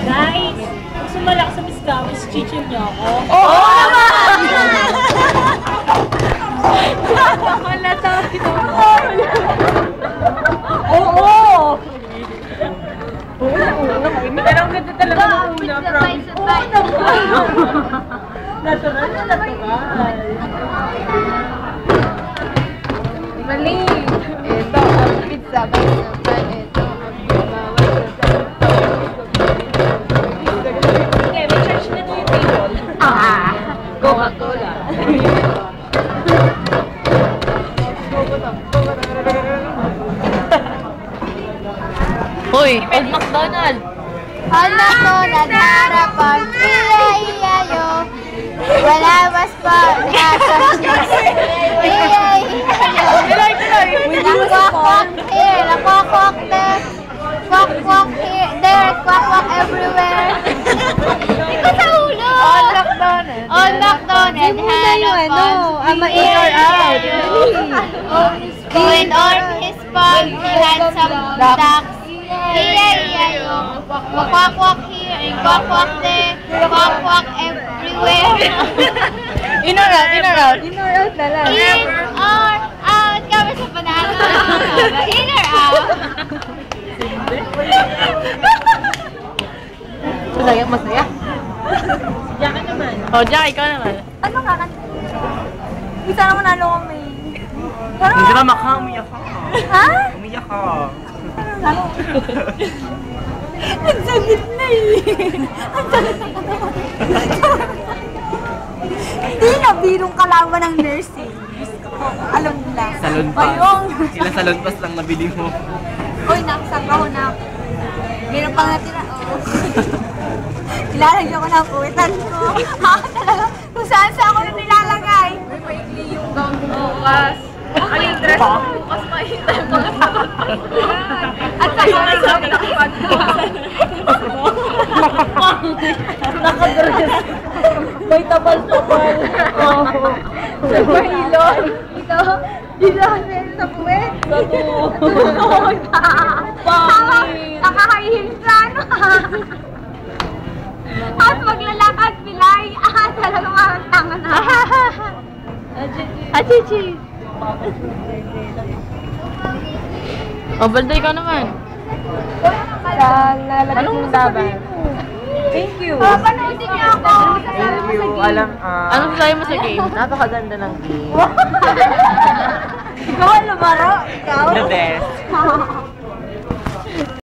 Guys, kung sumalak sa Miss Gawis, chichil niyo ako. Oo naman! Wala tayo. Oo! Pero ang ganda talaga ng una, promise. Oo naman! Natural na natural. Mali! Ito ang pizza, ito ang Okay, may charge na to yung table. Coca-Cola. Hoy, Old McDonald! Old McDonald, harapan, iya-iya-yo. Wala mas pa, nasa cheese. Iya-iya-yo. Nakwak-kwak here, nakwak-kwak there. Kwak-kwak here, there, kwak-kwak everywhere. Ikaw sa ulo! Old McDonald. Old McDonald, harapan, in or out. With all his fun, he had some ducks. Iya-iya-yo. Kwak-kwak here and kwak-kwak there. Kwak-kwak everywhere. In or out? In or out? In or out na lang. In or out. Kami sa panalo. In or out. Masaya, masaya. Jackie naman. Oh, Jack, ikaw naman. Ano kakanta? Sana manalo kami. Hindi na maka, umiyak ka. Ha? Umiyak ka. Ano? Ang sakit na eh. Ang sakit na katawan. Hindi na birong kalaban ng nursing. Alam nila. Salon pass. Ayun. Ilang salon pass lang nabili mo. Uy, nakasagaw na ako. Meron pang natira. Oh. Ilalagyan ko ng puwitan ko. Talaga, kung saan ako na nilalagay. Uy, maikli yung gown mo bukas. Ay, yung dress mo bukas mahintay mga At saka sabi na kapag Nakadress. May tabal-tabal. Mahilon. Ito, dito meron sa puwet. Pangit. Nakakahihil sa ano. At maglalakad, pilay. Talagang marantanga na. Achichi! Oh, Baldo, ikaw naman. Anong laban? Thank you. Papanoodin niyo ako. Thank you. Alam, Anong sasabi mo sa game? napakaganda ng game. Ikaw ang lumaro. Ikaw? The best.